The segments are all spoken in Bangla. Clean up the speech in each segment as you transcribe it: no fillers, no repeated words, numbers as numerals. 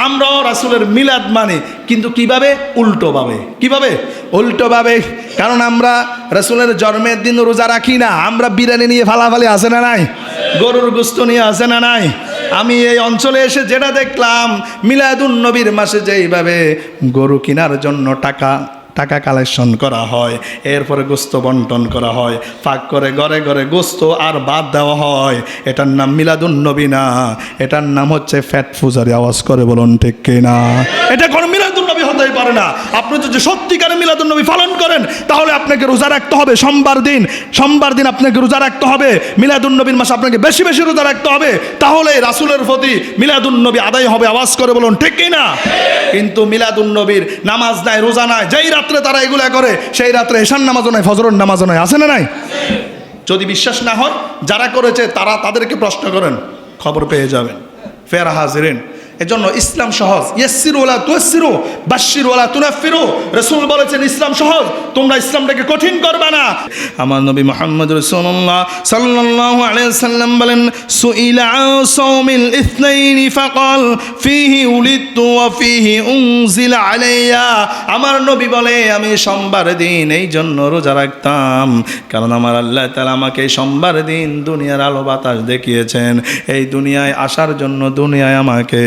আমরাও রাসূলের মিলাদ মানি, কিন্তু কিভাবে? উল্টোভাবে। কিভাবে? উল্টোভাবে। কারণ আমরা রাসূলের জন্মের দিন রোজা রাখি না, আমরা বিরিয়ানি নিয়ে ফালাফালি আছে না নাই, গরুর গোশত নিয়ে আছে না নাই। আমি এই অঞ্চলে এসে যেটা দেখলাম, মিলাদুন নবীর মাসে যেইভাবে গরু কেনার জন্য টাকা কালেকশন করা হয়, এরপরে গোস্ত বন্টন করা হয়, ফাঁক করে ঘরে ঘরে গোস্ত আর বাদ দেওয়া হয়, এটার নাম মিলাদুন নবী না, এটার নাম হচ্ছে ফ্যাট ফুজারি। আওয়াজ করে বলুন ঠিক কিনা? এটা কোনো মিলাদুন নবী হতেই পারে না। আপনি যদি সত্যিকারে মিলাদুন নবী পালন করেন, তাহলে আপনাকে রোজা রাখতে হবে সোমবার দিন আপনাকে রোজা রাখতে হবে। মিলাদুন নবীর মাসে আপনাকে বেশি বেশি রোজা রাখতে হবে, তাহলে রাসূলের প্রতি মিলাদুন নবী আদায় হবে। আওয়াজ করে বলুন ঠিক কিনা? কিন্তু মিলাদুন নবীর নামাজ নাই, রোজা নাই, যেই রাত্রে তারা এগুলা করে, সেই রাত্রে এশার নামাজও নাই, ফজরের নামাজও নাই, আছে না নাই? যদি বিশ্বাস না হয়, যারা করেছে তাদেরকে প্রশ্ন করেন, খবর পেয়ে যাবেন। ফের হাজিরিন, এজন্য ইসলাম সহজ। ইয়াসসিরু ওয়ালা তুয়াসসিরু, বাশশিরু ওয়ালা তুনাফফিরু। রাসূল বলেছেন ইসলাম সহজ, তোমরা ইসলামটাকে কঠিন করবে না। আমার নবী মুহাম্মদ রাসূলুল্লাহ সাল্লাল্লাহু আলাইহি ওয়াসাল্লাম বলেন, সুইলা আন সাওমিল ইসনাইন ফাকাল ফিহি উলিদতু ওয়া ফিহি উনজিলা আলাইয়া। আমার নবী বলে, আমি সোমবার দিন এই জন্য রোজা রাখতাম, কারণ আমার আল্লাহ তাআলা আমাকে সোমবার দিন দুনিয়ার আলো বাতাস দেখিয়েছেন। এই দুনিয়ায় আসার জন্য দুনিয়ায় আমাকে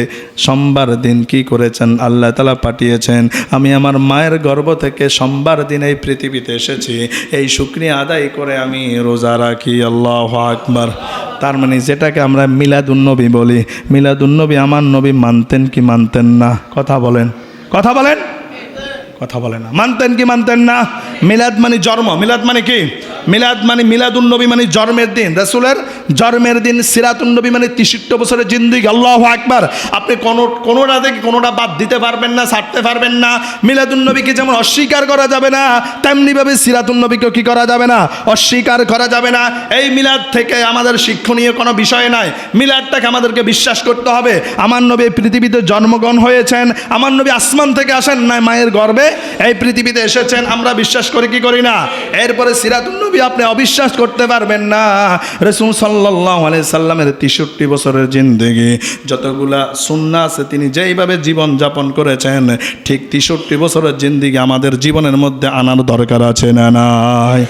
সোমবার দিন কি করেছেন? আল্লাহ তাআলা পাঠিয়েছেন। আমি আমার মায়ের গর্ভ থেকে সোমবার দিন এই পৃথিবীতে এসেছি, এই শুকরিয়া আদায় করে আমি রোজা রাখি। আল্লাহু আকবার। তার মানে যেটাকে আমরা মিলাদুন নবী বলি, মিলাদুন নবী আমার নবী মানতেন কি মানতেন না? কথা বলেন, কথা বলেন, কথা বলেন না। মানতেন কি মানতেন না? মিলাদ মানে জন্ম। মিলাদ মানে কি? মিলাদ মানে মিলাদুন নবী মানে জন্মের দিন, রাসূলের জন্মের দিন। সিরাতুন নবী মানে 63 বছরের জিন্দেগি। আল্লাহু আকবার। আপনি কোনোটা থেকে কোনোটা বাদ দিতে পারবেন না, ছাড়তে পারবেন না। মিলাদুন নবীকে যেমন অস্বীকার করা যাবে না, তেমনিভাবে সিরাতুন নবীকেও কি করা যাবে না? অস্বীকার করা যাবে না। এই মিলাদ থেকে আমাদের শিক্ষণীয় কোনো বিষয় নাই। মিলাদটাকে আমাদেরকে বিশ্বাস করতে হবে। আমার নবী পৃথিবীতে জন্মগ্রহণ হয়েছেন, আমার নবী আসমান থেকে আসেন না, মায়ের গর্ভে এই পৃথিবীতে এসেছেন, আমরা বিশ্বাস করি কি করি না? এরপরে সিরাতুন নবী আপনি অবিশ্বাস করতে পারবেন না। রাসূল সাল্লাল্লাহু আলাইহি সাল্লামের 63 বছরের জিন্দেগি, যতগুলা সুন্নাহ আছে তিনি যেইভাবে জীবন যাপন করেছেন, ঠিক 63 বছরের জিন্দেগি আমাদের জীবনের মধ্যে আনার দরকার আছে না নাই?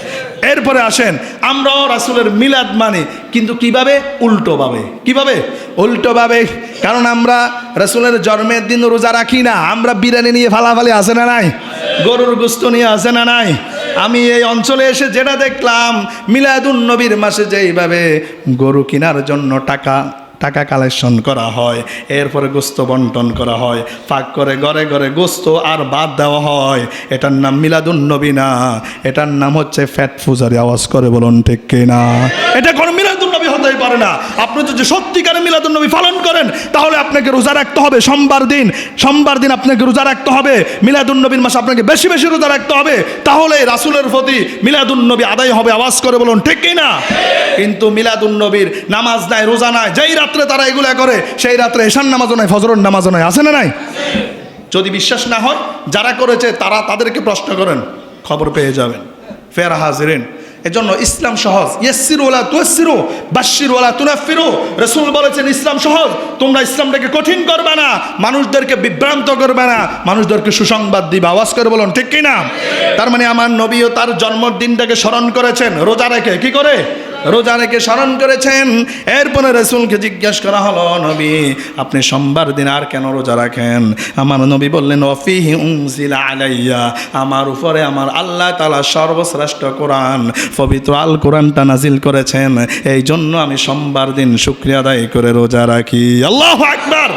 এরপরে আসেন, আমরাও রাসূলের মিলাদ মানি, কিন্তু কিভাবে? উল্টোভাবে। কিভাবে? উল্টোভাবে। কারণ আমরা রাসূলের জন্মের দিন রোজা রাখি না, আমরা বিরিয়ানি নিয়ে ফালাফালি আছে না নাই, গরুর গোশত নিয়ে আছে না নাই। আমি এই অঞ্চলে এসে যেটা দেখলাম, মিলাদুন নবীর মাসে যেইভাবে গরু কেনার জন্য টাকা কালেকশন করা হয়, এরপরে গোস্ত বন্টন করা হয়, ফাঁক করে ঘরে ঘরে গোস্ত আর বাদ দেওয়া হয়, এটার নাম মিলাদুন নবী না, এটার নাম হচ্ছে ফ্যাট ফুজারি। আওয়াজ করে বলুন ঠিক কিনা? এটা কোনো মিলাদুন নবী হতেই পারে না। আপনি যদি সত্যিকারে মিলাদুন নবী পালন করেন, তাহলে আপনাকে রোজা রাখতে হবে সোমবার দিন আপনাকে রোজা রাখতে হবে। মিলাদুন নবীর মাসে আপনাকে বেশি বেশি রোজা রাখতে হবে, তাহলে রাসূলের প্রতি মিলাদুন নবী আদায় হবে। আওয়াজ করে বলুন ঠিক কিনা? কিন্তু মিলাদুন নবীর নামাজ নাই, রোজা নাই, যেই রাত্রে তারা এগুলা করে, সেই রাত্রে এশার নামাজও নাই, ফজরের নামাজও নাই, আছে না নাই? যদি বিশ্বাস না হয়, যারা করেছে তাদেরকে প্রশ্ন করেন, খবর পেয়ে যাবেন। ফের হাজিরিন, এজন্য ইসলাম সহজ। ইয়াসসিরু ওয়ালা তুয়াসসিরু, বাশশিরু ওয়ালা তুনাফফিরু। রাসূল বলেছেন ইসলাম সহজ, তোমরা ইসলামটাকে কঠিন করবে না, মানুষদেরকে বিভ্রান্ত করবে না, মানুষদেরকে সুসংবাদ দিবা। আওয়াজ করে বলুন ঠিক কিনা? তার মানে আমার নবীও তার জন্মদিনটাকে স্মরণ করেছেন রোজা রেখে। কি করে? রোজা রেখে স্মরণ করেছেন। এরপরে রাসূলকে জিজ্ঞাসা করা হলো, নবী আপনি সোমবার দিন আর কেন রোজা রাখেন? আমার নবী বললেন, ওয়াফিহি উনজিলা আলাইয়া, আমার উপরে আমার আল্লাহ তাআলা সর্বশ্রেষ্ঠ কোরআন, পবিত্র আল কোরআনটা নাজিল করেছেন, এই জন্য আমি সোমবার দিন শুকরিয়া আদায় করে রোজা রাখি। আল্লাহু আকবার।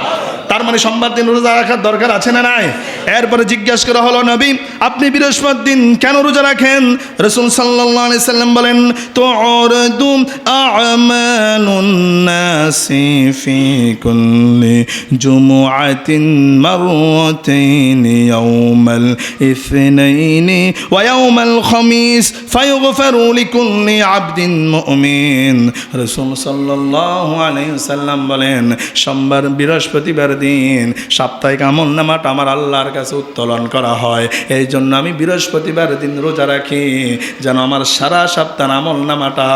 তার মানে সোমবার দিন রোজা রাখার দরকার আছে না নাই? এরপরে জিজ্ঞাসা করা হলো, নবী আপনি বৃহস্পতিবার দিন কেন রোজা রাখেন? রাসূল সাল্লাল্লাহু আলাইহি সাল্লাম বলেন, তু'রাদু আ'মালুন নাসি ফি কুল্লি জুমুআতিন মাররাতাইন ইয়াউমাল ইসনাইনি ওয়া ইয়াউমাল খামিস ফায়ুগফারু লিকুল্লি আবদিন মুমিন। রাসূল সাল্লাল্লাহু আলাইহি সাল্লাম বলেন, সোমবার বৃহস্পতিবার দিন সাপ্তাহিক আমলনামাটা আমার আল্লাহর কাছে উত্তোলন করা হয়, এই জন্য আমি বৃহস্পতিবার দিন রোজা রাখি, যেন আমার সারা সপ্তাহ আমলনামাটা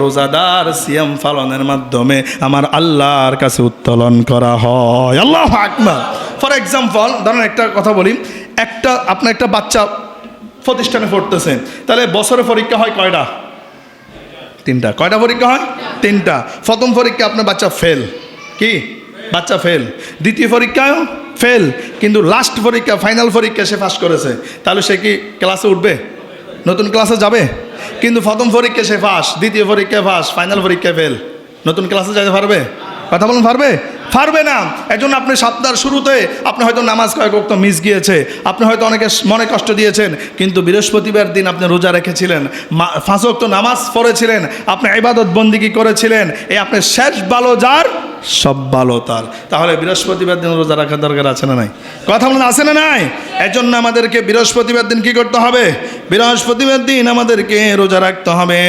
রোজাদার সিয়াম পালনের মাধ্যমে আমার আল্লাহর কাছে উত্তোলন করা হয়। আল্লাহু আকবার। ফর এক্সাম্পল ধরেন একটা কথা বলি, আপনার একটা বাচ্চা প্রতিষ্ঠানে পড়তেছে, তাহলে বছরে পরীক্ষা হয় কয়টা? 3টা। কয়টা পরীক্ষা হয়? 3টা। প্রথম পরীক্ষা আপনার বাচ্চা ফেল, কি বাচ্চা ফেল, দ্বিতীয় পরীক্ষায় ফেল, কিন্তু লাস্ট পরীক্ষা ফাইনাল পরীক্ষা সে পাস করেছে, তাহলে সে কি ক্লাসে উঠবে? নতুন ক্লাসে যাবে? কিন্তু প্রথম পরীক্ষা সে পাস, দ্বিতীয় পরীক্ষায় পাস, ফাইনাল পরীক্ষায় ফেল, নতুন ক্লাসে যেতে পারবে? কথা বলুন, পারবে? পারবে না। এজন্য আপনি সপ্তাহের শুরুতে আপনি হয়তো নামাজ কয়েক ওয়াক্ত মিস গিয়েছে, আপনি হয়তো অনেকে মনে কষ্ট দিয়েছেন, কিন্তু বৃহস্পতিবার দিন আপনি রোজা রেখেছিলেন, 5 ওয়াক্ত নামাজ পড়েছিলেন, আপনি ইবাদত বন্দিগি করেছিলেন, এই আপনার শেষ ভালো যার সব ভালো তার। তাহলে বৃহস্পতিবার দিন রোজা রাখার দরকার আছে না নাই? কথা বলুন, আছে না নাই? এজন্য আমাদেরকে বৃহস্পতিবার দিন কি করতে হবে? বৃহস্পতিবার দিন আমাদেরকে রোজা রাখতে হবে।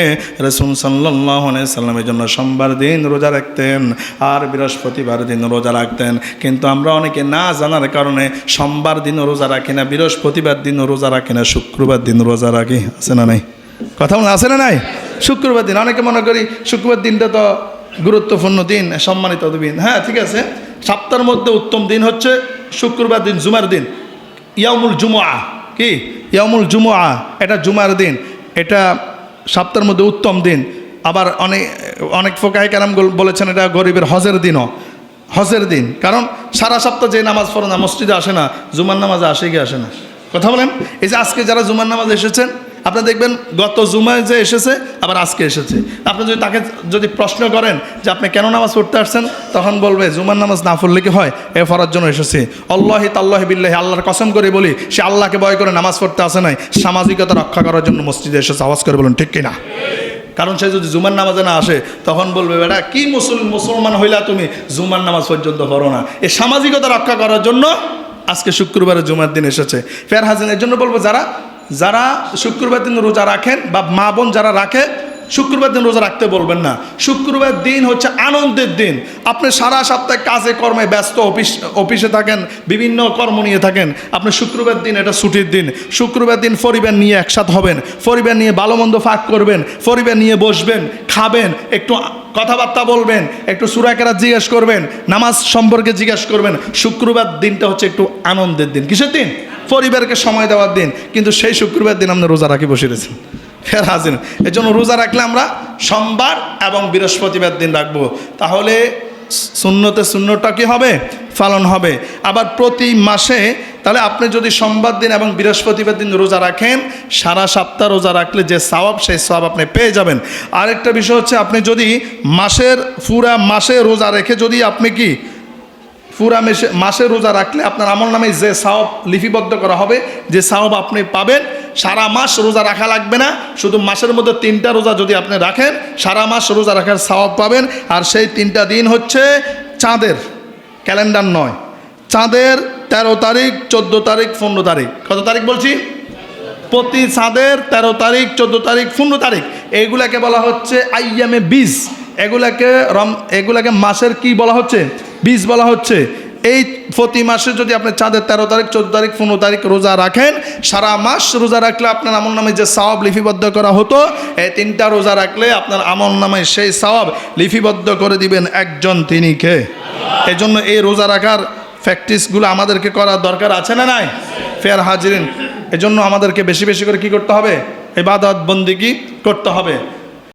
রাসূল সাল্লাল্লাহু আলাইহি সাল্লামের জন্য সোমবার দিন রোজা রাখতেন আর বৃহস্পতিবার দিন রোজা রাখতেন, কিন্তু আমরা অনেকে না জানার কারণে সোমবার দিন রোজা রাখি না, বৃহস্পতিবার দিন রোজা রাখি না, শুক্রবার দিন রোজা রাখি। আছে না নাই? কথা বলুন, আছে না নাই? শুক্রবার দিন অনেকে মনে করি শুক্রবার দিনটা তো গুরুত্বপূর্ণ দিন, সম্মানিত দিন। হ্যাঁ, ঠিক আছে, সপ্তাহের মধ্যে উত্তম দিন হচ্ছে শুক্রবার দিন, জুমার দিন, ইয়াউমুল জুমআ। কি ইয়াউমুল জুমআ? এটা জুমার দিন, এটা সপ্তাহের মধ্যে উত্তম দিন। আবার অনেক ফুকাহে কেরাম বলেছেন এটা গরিবের হজের দিনও, হজের দিন। কারণ সারা সপ্তাহ যে নামাজ পড়ে না, মসজিদে আসে না, জুমার নামাজে আসে কি আসে না? কথা বলেন। এই যে আজকে যারা জুমার নামাজে এসেছেন, আপনারা দেখবেন গত জুমায় যে এসেছে আবার আজকে এসেছে। আপনি যদি তাকে প্রশ্ন করেন যে আপনি কেন নামাজ পড়তে আসছেন, তখন বলবে জুমার নামাজ না পড়লে কি হয়, এ পড়ার জন্য এসেছে। আল্লাহি তাল্লাহি বিল্লাহি, আল্লাহর কসম করে বলি, সে আল্লাহকে ভয় করে নামাজ পড়তে আসে নাই, সামাজিকতা রক্ষা করার জন্য মসজিদে এসেছে। আওয়াজ করে বলুন ঠিক কিনা? কারণ সে যদি জুমার নামাজে না আসে, তখন বলবে বেটা কি মুসলমান হইলা তুমি, জুমার নামাজ পর্যন্ত পড়ো না। এই সামাজিকতা রক্ষা করার জন্য আজকে শুক্রবারে জুমার দিন এসেছে। ফের হাজিন, এর জন্য বলবো যারা শুক্রবার দিন রোজা রাখেন বা মা বোন যারা রাখে, শুক্রবার দিন রোজা রাখতে বলবেন না। শুক্রবার দিন হচ্ছে আনন্দের দিন। আপনি সারা সপ্তাহে কাজে কর্মে ব্যস্ত, অফিসে থাকেন, বিভিন্ন কর্ম নিয়ে থাকেন, আপনি শুক্রবার দিন এটা ছুটির দিন। শুক্রবার দিন পরিবার নিয়ে একসাথে হবেন, পরিবার নিয়ে ভালো মন্দ ফাঁক করবেন, পরিবার নিয়ে বসবেন, খাবেন, একটু কথাবার্তা বলবেন, একটু সূরা কেরাত জিজ্ঞেস করবেন, নামাজ সম্পর্কে জিজ্ঞেস করবেন। শুক্রবার দিনটা হচ্ছে একটু আনন্দের দিন। কিসের দিন? পরিবারকে সময় দেওয়ার দিন। কিন্তু সেই শুক্রবার দিন আমরা রোজা রাখি বসে রয়েছেন। ফের হাজির, এর জন্য রোজা রাখলে আমরা সোমবার এবং বৃহস্পতিবার দিন রাখবো, তাহলে সুন্নতটা কি হবে? পালন হবে। আবার প্রতি মাসে, তাহলে আপনি যদি সোমবার দিন এবং বৃহস্পতিবার দিন রোজা রাখেন, সারা সপ্তাহ রোজা রাখলে যে সওয়াব, সেই সওয়াব আপনি পেয়ে যাবেন। আরেকটা বিষয় হচ্ছে, আপনি যদি পুরা মাসে রোজা রেখে যদি আপনি কি পুরা মাসে রোজা রাখলে আপনার আমল নামে যে সওয়াব লিপিবদ্ধ করা হবে, যে সওয়াব আপনি পাবেন, সারা মাস রোজা রাখা লাগবে না। শুধু মাসের মধ্যে 3টা রোজা যদি আপনি রাখেন, সারা মাস রোজা রাখার সওয়াব পাবেন। আর সেই 3টা দিন হচ্ছে চাঁদের, ক্যালেন্ডার নয়, চাঁদের 13 তারিখ, 14 তারিখ, 15 তারিখ। কত তারিখ বলছি? প্রতি চাঁদের 13 তারিখ, 14 তারিখ, 15 তারিখ। এইগুলাকে বলা হচ্ছে আইয়ামে বীজ। এগুলাকে মাসের কি বলা হচ্ছে? বীজ বলা হচ্ছে। এই প্রতি মাসে যদি আপনি চাঁদের 13 তারিখ, 14 তারিখ, 15 তারিখ রোজা রাখেন, সারা মাস রোজা রাখলে আপনার আমল নামে যে সওয়াব লিপিবদ্ধ করা হতো, এই 3টা রোজা রাখলে আপনার আমল নামে সেই সওয়াব লিপিবদ্ধ করে দিবেন একজন, তিনি কে? এই জন্য এই রোজা রাখার প্র্যাকটিসগুলো আমাদেরকে করার দরকার আছে না নাই? ফের হাজিরিন, এজন্য আমাদেরকে বেশি বেশি করে কি করতে হবে? ইবাদত বন্দেগী করতে হবে।